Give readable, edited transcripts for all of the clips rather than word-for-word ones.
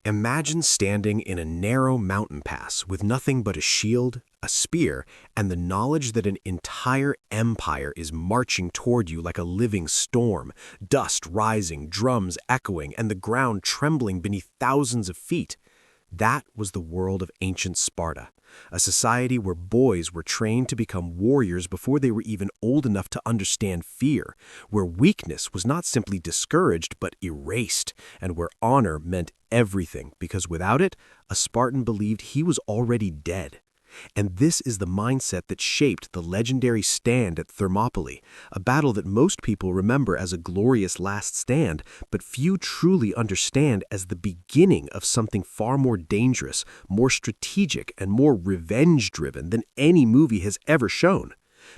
Imagine standing in a narrow mountain pass with nothing but a shield, a spear, and the knowledge that an entire empire is marching toward you like a living storm, dust rising, drums echoing, and the ground trembling beneath thousands of feet. That was the world of ancient Sparta, a society where boys were trained to become warriors before they were even old enough to understand fear, where weakness was not simply discouraged but erased, and where honor meant everything because without it, a Spartan believed he was already dead. And this is the mindset that shaped the legendary stand at Thermopylae, a battle that most people remember as a glorious last stand, but few truly understand as the beginning of something far more dangerous, more strategic, and more revenge-driven than any movie has ever shown.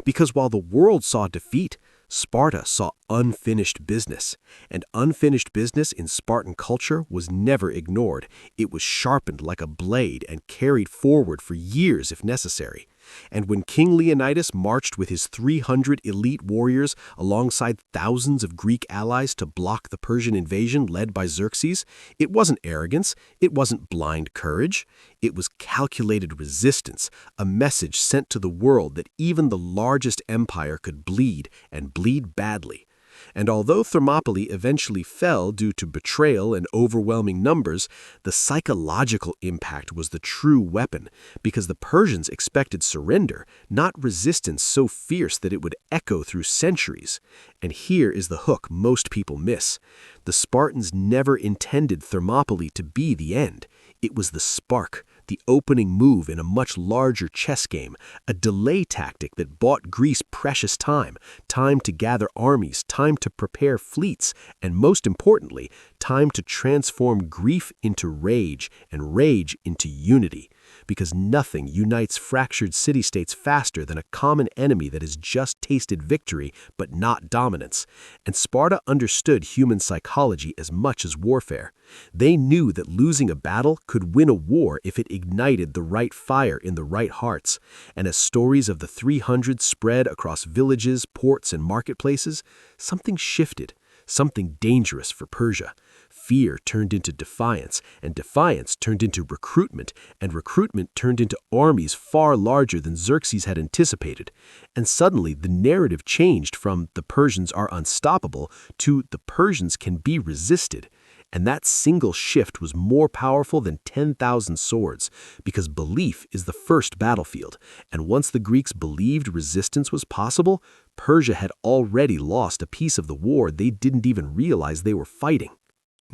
Because while the world saw defeat, Sparta saw unfinished business, and unfinished business in Spartan culture was never ignored. It was sharpened like a blade and carried forward for years if necessary. And when King Leonidas marched with his 300 elite warriors alongside thousands of Greek allies to block the Persian invasion led by Xerxes, it wasn't arrogance, it wasn't blind courage, it was calculated resistance, a message sent to the world that even the largest empire could bleed, and bleed badly. And although Thermopylae eventually fell due to betrayal and overwhelming numbers, the psychological impact was the true weapon, because the Persians expected surrender, not resistance so fierce that it would echo through centuries. And here is the hook most people miss. The Spartans never intended Thermopylae to be the end. It was the spark, the opening move in a much larger chess game, a delay tactic that bought Greece precious time, time to gather armies, time to prepare fleets, and most importantly, time to transform grief into rage and rage into unity. Because nothing unites fractured city-states faster than a common enemy that has just tasted victory but not dominance. And Sparta understood human psychology as much as warfare. They knew that losing a battle could win a war if it ignited the right fire in the right hearts. And as stories of the 300 spread across villages, ports, and marketplaces, something shifted, something dangerous for Persia. Fear turned into defiance, and defiance turned into recruitment, and recruitment turned into armies far larger than Xerxes had anticipated. And suddenly the narrative changed from "the Persians are unstoppable" to "the Persians can be resisted." And that single shift was more powerful than 10,000 swords, because belief is the first battlefield, and once the Greeks believed resistance was possible, Persia had already lost a piece of the war they didn't even realize they were fighting.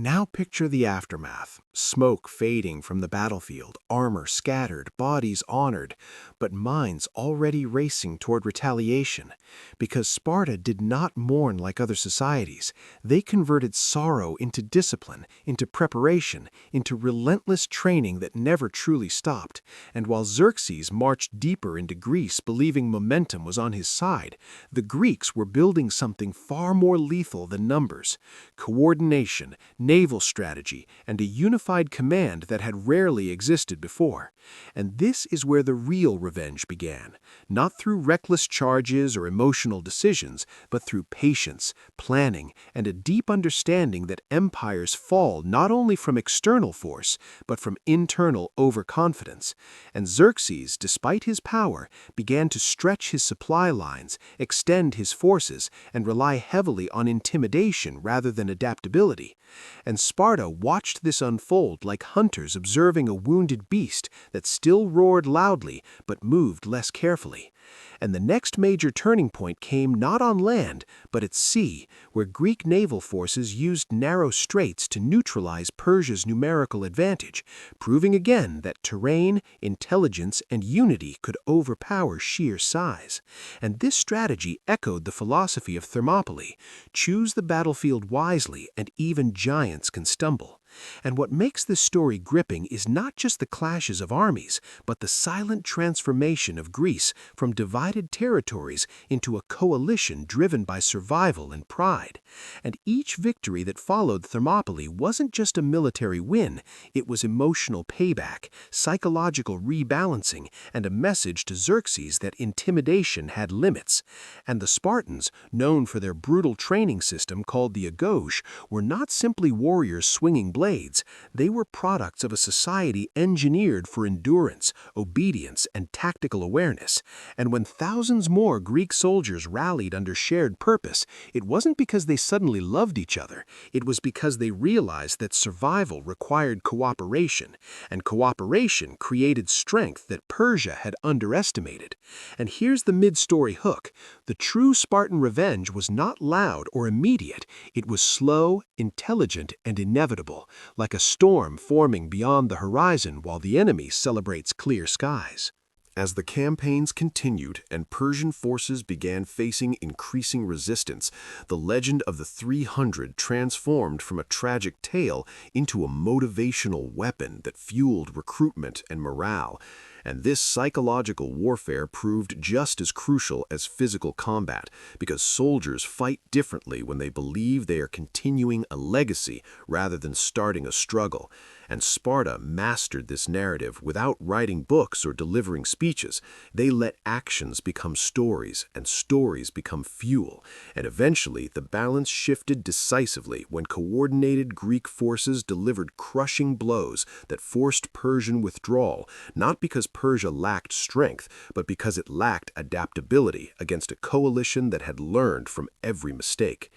Now picture the aftermath. Smoke fading from the battlefield, armor scattered, bodies honored, but minds already racing toward retaliation. Because Sparta did not mourn like other societies. They converted sorrow into discipline, into preparation, into relentless training that never truly stopped. And while Xerxes marched deeper into Greece believing momentum was on his side, the Greeks were building something far more lethal than numbers: coordination, naval strategy, and a unified command that had rarely existed before. And this is where the real revenge began, not through reckless charges or emotional decisions, but through patience, planning, and a deep understanding that empires fall not only from external force, but from internal overconfidence. And Xerxes, despite his power, began to stretch his supply lines, extend his forces, and rely heavily on intimidation rather than adaptability. And Sparta watched this unfold like hunters observing a wounded beast that still roared loudly but moved less carefully. And the next major turning point came not on land, but at sea, where Greek naval forces used narrow straits to neutralize Persia's numerical advantage, proving again that terrain, intelligence, and unity could overpower sheer size. And this strategy echoed the philosophy of Thermopylae: choose the battlefield wisely, and even giants can stumble. And what makes this story gripping is not just the clashes of armies, but the silent transformation of Greece from divided territories into a coalition driven by survival and pride. And each victory that followed Thermopylae wasn't just a military win, it was emotional payback, psychological rebalancing, and a message to Xerxes that intimidation had limits. And the Spartans, known for their brutal training system called the agoge, were not simply warriors swinging blades. They were products of a society engineered for endurance, obedience, and tactical awareness. And when thousands more Greek soldiers rallied under shared purpose, it wasn't because they suddenly loved each other. It was because they realized that survival required cooperation, and cooperation created strength that Persia had underestimated. And here's the mid-story hook. The true Spartan revenge was not loud or immediate. It was slow, intelligent, and inevitable, like a storm forming beyond the horizon while the enemy celebrates clear skies. As the campaigns continued and Persian forces began facing increasing resistance, the legend of the 300 transformed from a tragic tale into a motivational weapon that fueled recruitment and morale. And this psychological warfare proved just as crucial as physical combat, because soldiers fight differently when they believe they are continuing a legacy rather than starting a struggle. And Sparta mastered this narrative without writing books or delivering speeches. They let actions become stories, and stories become fuel. And eventually, the balance shifted decisively when coordinated Greek forces delivered crushing blows that forced Persian withdrawal, not because Persia lacked strength, but because it lacked adaptability against a coalition that had learned from every mistake.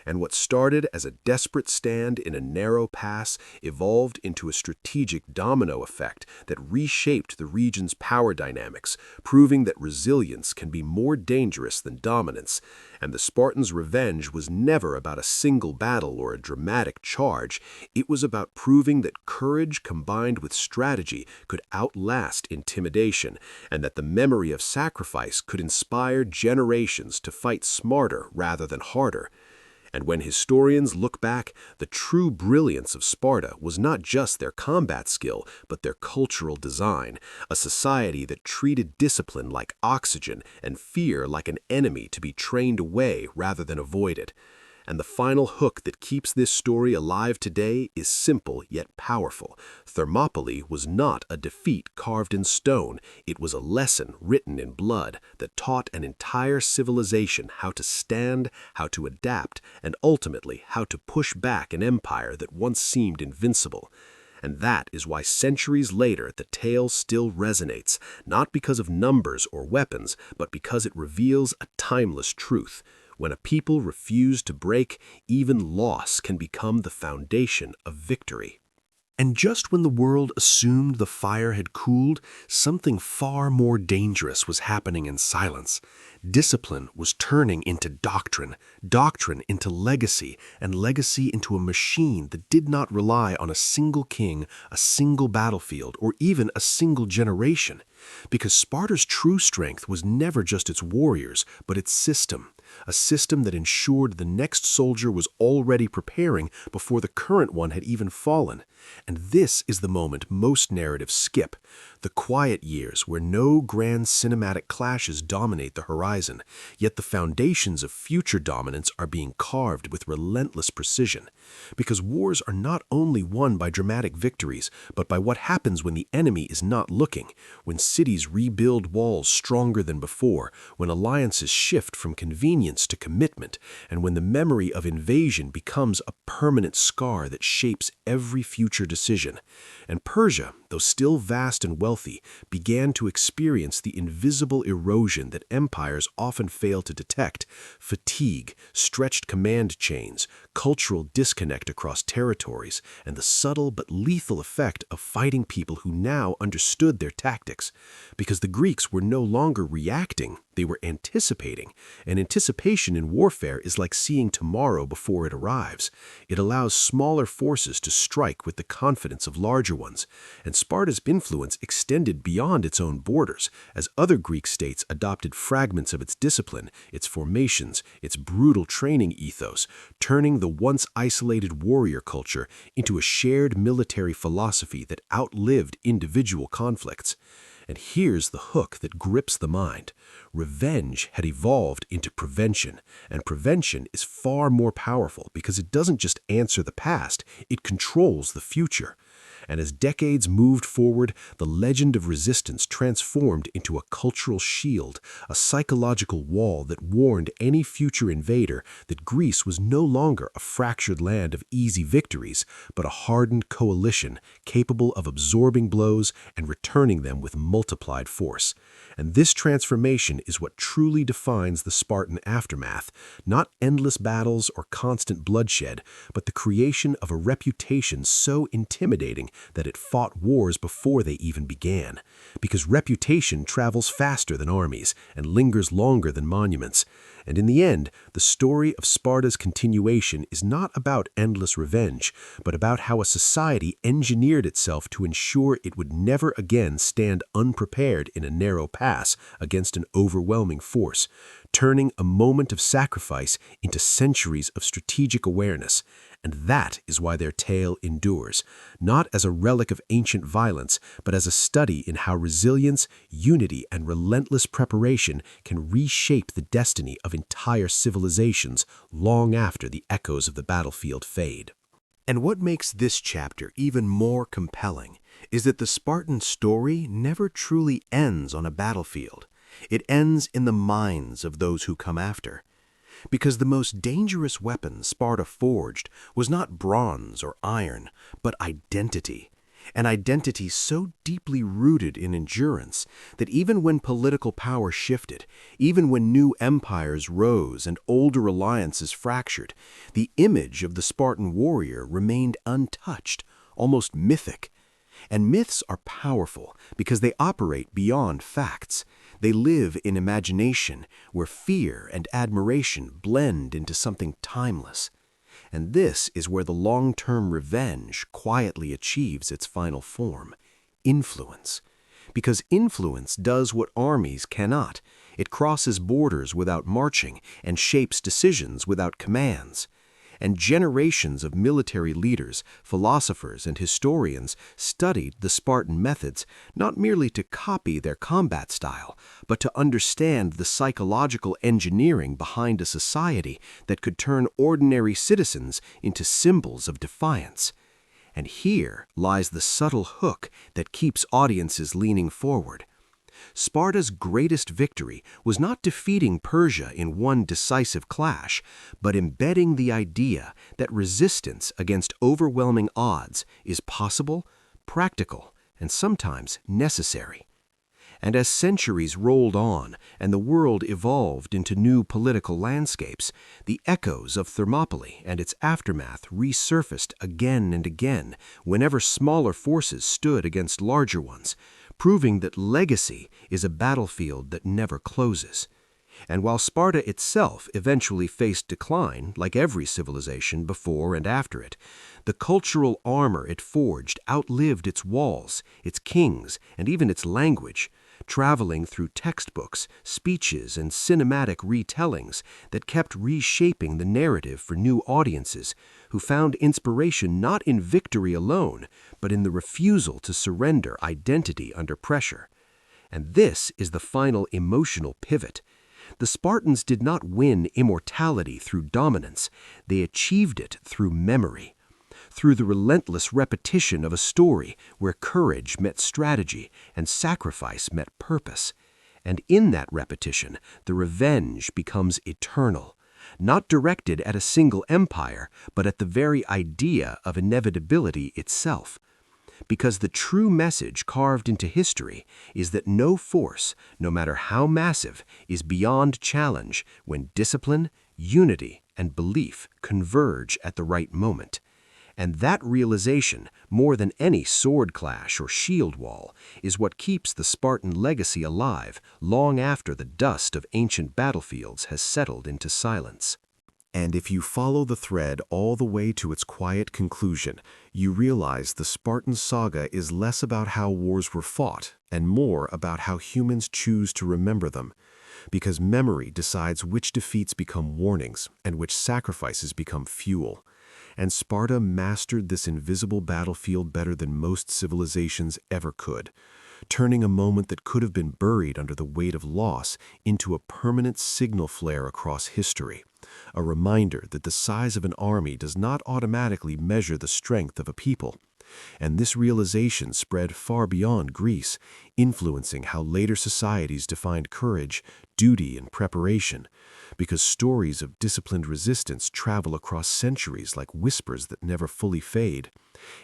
And what started as a desperate stand in a narrow pass evolved into a strategic domino effect that reshaped the region's power dynamics, proving that resilience can be more dangerous than dominance. And the Spartans' revenge was never about a single battle or a dramatic charge. It was about proving that courage combined with strategy could outlast intimidation, and that the memory of sacrifice could inspire generations to fight smarter rather than harder. And when historians look back, the true brilliance of Sparta was not just their combat skill, but their cultural design, a society that treated discipline like oxygen and fear like an enemy to be trained away rather than avoided. And the final hook that keeps this story alive today is simple yet powerful. Thermopylae was not a defeat carved in stone. It was a lesson written in blood that taught an entire civilization how to stand, how to adapt, and ultimately how to push back an empire that once seemed invincible. And that is why centuries later the tale still resonates, not because of numbers or weapons, but because it reveals a timeless truth. When a people refuse to break, even loss can become the foundation of victory. And just when the world assumed the fire had cooled, something far more dangerous was happening in silence. Discipline was turning into doctrine, doctrine into legacy, and legacy into a machine that did not rely on a single king, a single battlefield, or even a single generation. Because Sparta's true strength was never just its warriors, but its system. A system that ensured the next soldier was already preparing before the current one had even fallen. And this is the moment most narratives skip, the quiet years where no grand cinematic clashes dominate the horizon, yet the foundations of future dominance are being carved with relentless precision. Because wars are not only won by dramatic victories, but by what happens when the enemy is not looking, when cities rebuild walls stronger than before, when alliances shift from convenience to commitment, and when the memory of invasion becomes a permanent scar that shapes every future decision. And Persia, though still vast and wealthy, began to experience the invisible erosion that empires often fail to detect: fatigue, stretched command chains, cultural disconnect across territories, and the subtle but lethal effect of fighting people who now understood their tactics. Because the Greeks were no longer reacting, they were anticipating. And anticipation in warfare is like seeing tomorrow before it arrives. It allows smaller forces to strike with the confidence of larger ones. And Sparta's influence extended beyond its own borders, as other Greek states adopted fragments of its discipline, its formations, its brutal training ethos, turning the once isolated warrior culture into a shared military philosophy that outlived individual conflicts. And here's the hook that grips the mind. Revenge had evolved into prevention, and prevention is far more powerful because it doesn't just answer the past, it controls the future. And as decades moved forward, the legend of resistance transformed into a cultural shield, a psychological wall that warned any future invader that Greece was no longer a fractured land of easy victories, but a hardened coalition capable of absorbing blows and returning them with multiplied force. And this transformation is what truly defines the Spartan aftermath, not endless battles or constant bloodshed, but the creation of a reputation so intimidating that it fought wars before they even began. Because reputation travels faster than armies and lingers longer than monuments. And in the end, the story of Sparta's continuation is not about endless revenge, but about how a society engineered itself to ensure it would never again stand unprepared in a narrow pass against an overwhelming force, turning a moment of sacrifice into centuries of strategic awareness. And that is why their tale endures, not as a relic of ancient violence, but as a study in how resilience, unity, and relentless preparation can reshape the destiny of entire civilizations long after the echoes of the battlefield fade. And what makes this chapter even more compelling is that the Spartan story never truly ends on a battlefield. It ends in the minds of those who come after. Because the most dangerous weapon Sparta forged was not bronze or iron, but identity. An identity so deeply rooted in endurance that even when political power shifted, even when new empires rose and older alliances fractured, the image of the Spartan warrior remained untouched, almost mythic. And myths are powerful because they operate beyond facts. They live in imagination, where fear and admiration blend into something timeless. And this is where the long-term revenge quietly achieves its final form: influence. Because influence does what armies cannot. It crosses borders without marching and shapes decisions without commands. And generations of military leaders, philosophers, and historians studied the Spartan methods not merely to copy their combat style, but to understand the psychological engineering behind a society that could turn ordinary citizens into symbols of defiance. And here lies the subtle hook that keeps audiences leaning forward. Sparta's greatest victory was not defeating Persia in one decisive clash, but embedding the idea that resistance against overwhelming odds is possible, practical, and sometimes necessary. And as centuries rolled on and the world evolved into new political landscapes, the echoes of Thermopylae and its aftermath resurfaced again and again whenever smaller forces stood against larger ones, proving that legacy is a battlefield that never closes. And while Sparta itself eventually faced decline, like every civilization before and after it, the cultural armor it forged outlived its walls, its kings, and even its language, traveling through textbooks, speeches, and cinematic retellings that kept reshaping the narrative for new audiences who found inspiration not in victory alone, but in the refusal to surrender identity under pressure. And this is the final emotional pivot. The Spartans did not win immortality through dominance, they achieved it through memory. Through the relentless repetition of a story where courage met strategy and sacrifice met purpose. And in that repetition, the revenge becomes eternal, not directed at a single empire, but at the very idea of inevitability itself. Because the true message carved into history is that no force, no matter how massive, is beyond challenge when discipline, unity, and belief converge at the right moment. And that realization, more than any sword clash or shield wall, is what keeps the Spartan legacy alive long after the dust of ancient battlefields has settled into silence. And if you follow the thread all the way to its quiet conclusion, you realize the Spartan saga is less about how wars were fought and more about how humans choose to remember them. Because memory decides which defeats become warnings and which sacrifices become fuel. And Sparta mastered this invisible battlefield better than most civilizations ever could, turning a moment that could have been buried under the weight of loss into a permanent signal flare across history, a reminder that the size of an army does not automatically measure the strength of a people. And this realization spread far beyond Greece, influencing how later societies defined courage, duty, and preparation, because stories of disciplined resistance travel across centuries like whispers that never fully fade.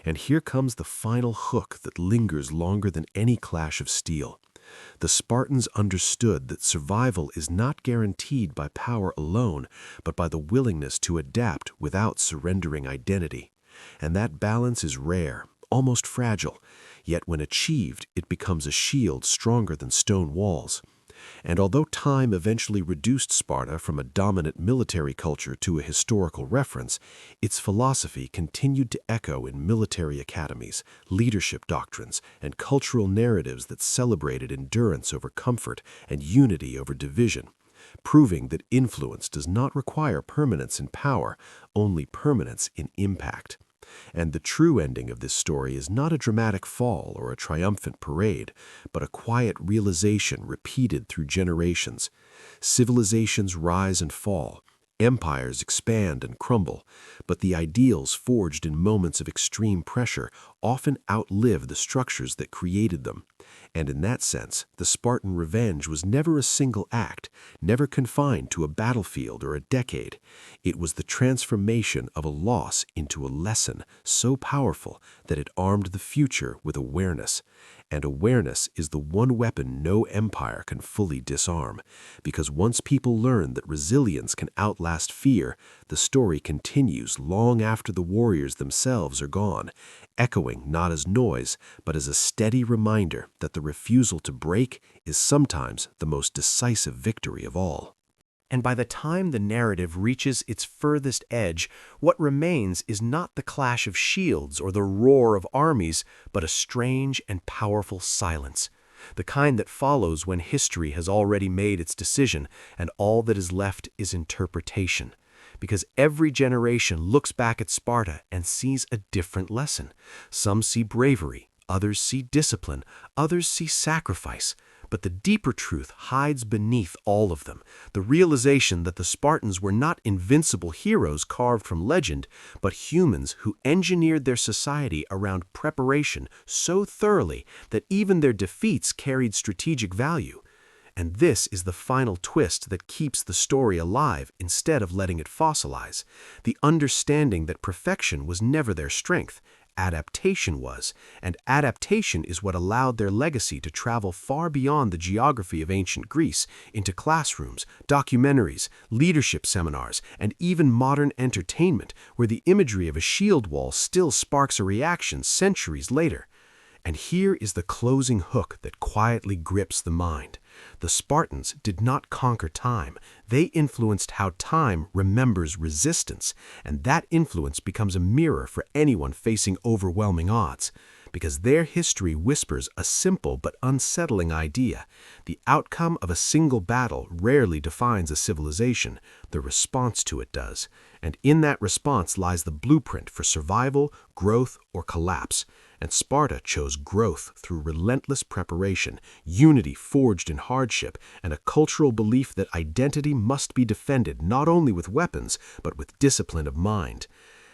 And here comes the final hook that lingers longer than any clash of steel. The Spartans understood that survival is not guaranteed by power alone, but by the willingness to adapt without surrendering identity. And that balance is rare, almost fragile, yet when achieved, it becomes a shield stronger than stone walls. And although time eventually reduced Sparta from a dominant military culture to a historical reference, its philosophy continued to echo in military academies, leadership doctrines, and cultural narratives that celebrated endurance over comfort and unity over division, proving that influence does not require permanence in power, only permanence in impact. And the true ending of this story is not a dramatic fall or a triumphant parade, but a quiet realization repeated through generations. Civilizations rise and fall, empires expand and crumble, but the ideals forged in moments of extreme pressure often outlive the structures that created them. And in that sense, the Spartan revenge was never a single act, never confined to a battlefield or a decade. It was the transformation of a loss into a lesson so powerful that it armed the future with awareness. And awareness is the one weapon no empire can fully disarm, because once people learn that resilience can outlast fear, the story continues long after the warriors themselves are gone, echoing not as noise, but as a steady reminder that the refusal to break is sometimes the most decisive victory of all. And by the time the narrative reaches its furthest edge, what remains is not the clash of shields or the roar of armies, but a strange and powerful silence, the kind that follows when history has already made its decision and all that is left is interpretation. Because every generation looks back at Sparta and sees a different lesson. Some see bravery, others see discipline, others see sacrifice. But the deeper truth hides beneath all of them, the realization that the Spartans were not invincible heroes carved from legend, but humans who engineered their society around preparation so thoroughly that even their defeats carried strategic value. And this is the final twist that keeps the story alive instead of letting it fossilize. The understanding that perfection was never their strength. Adaptation was, and adaptation is what allowed their legacy to travel far beyond the geography of ancient Greece into classrooms, documentaries, leadership seminars, and even modern entertainment, where the imagery of a shield wall still sparks a reaction centuries later. And here is the closing hook that quietly grips the mind. The Spartans did not conquer time. They influenced how time remembers resistance, and that influence becomes a mirror for anyone facing overwhelming odds. Because their history whispers a simple but unsettling idea. The outcome of a single battle rarely defines a civilization. The response to it does. And in that response lies the blueprint for survival, growth, or collapse. And Sparta chose growth through relentless preparation, unity forged in hardship, and a cultural belief that identity must be defended not only with weapons, but with discipline of mind.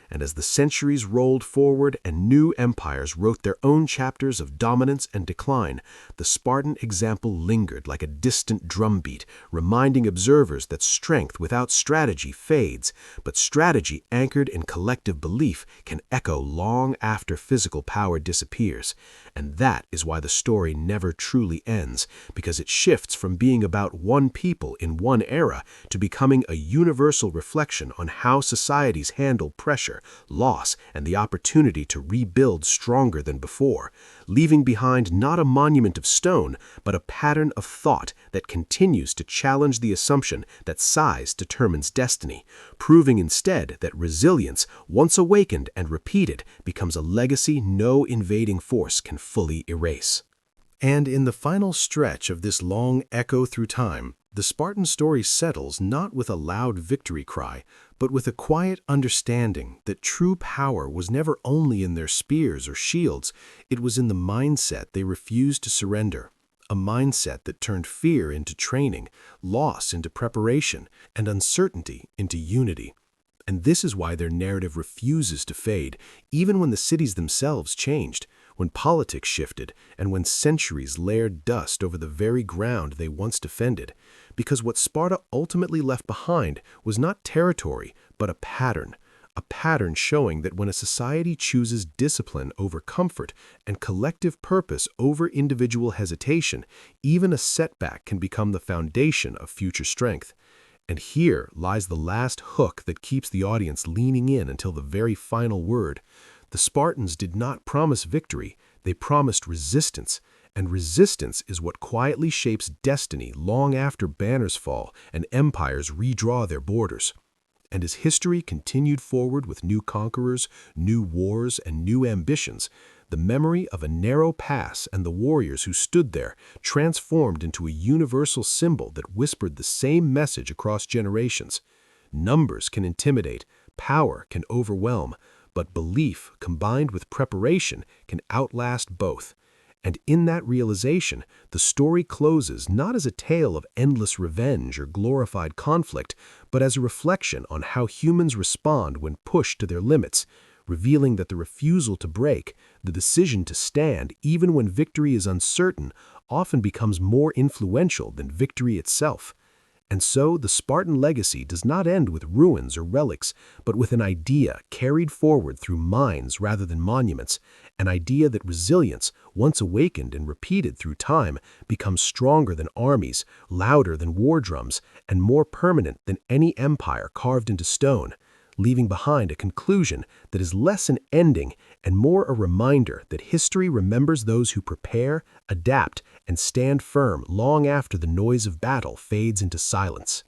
And as the centuries rolled forward and new empires wrote their own chapters of dominance and decline, the Spartan example lingered like a distant drumbeat, reminding observers that strength without strategy fades, but strategy anchored in collective belief can echo long after physical power disappears. And that is why the story never truly ends, because it shifts from being about one people in one era to becoming a universal reflection on how societies handle pressure, loss, and the opportunity to rebuild stronger than before, leaving behind not a monument of stone, but a pattern of thought that continues to challenge the assumption that size determines destiny, proving instead that resilience, once awakened and repeated, becomes a legacy no invading force can fully erase. And in the final stretch of this long echo through time, the Spartan story settles not with a loud victory cry, but with a quiet understanding that true power was never only in their spears or shields, it was in the mindset they refused to surrender, a mindset that turned fear into training, loss into preparation, and uncertainty into unity. And this is why their narrative refuses to fade, even when the cities themselves changed, when politics shifted, and when centuries layered dust over the very ground they once defended. Because what Sparta ultimately left behind was not territory, but a pattern showing that when a society chooses discipline over comfort and collective purpose over individual hesitation, even a setback can become the foundation of future strength. And here lies the last hook that keeps the audience leaning in until the very final word. The Spartans did not promise victory, they promised resistance. And resistance is what quietly shapes destiny long after banners fall and empires redraw their borders. And as history continued forward with new conquerors, new wars, and new ambitions, the memory of a narrow pass and the warriors who stood there transformed into a universal symbol that whispered the same message across generations. Numbers can intimidate, power can overwhelm, but belief combined with preparation can outlast both. And in that realization, the story closes not as a tale of endless revenge or glorified conflict, but as a reflection on how humans respond when pushed to their limits, revealing that the refusal to break, the decision to stand even when victory is uncertain, often becomes more influential than victory itself. And so the Spartan legacy does not end with ruins or relics, but with an idea carried forward through minds rather than monuments, an idea that resilience, once awakened and repeated through time, becomes stronger than armies, louder than war drums, and more permanent than any empire carved into stone, leaving behind a conclusion that is less an ending and more a reminder that history remembers those who prepare, adapt, and stand firm long after the noise of battle fades into silence.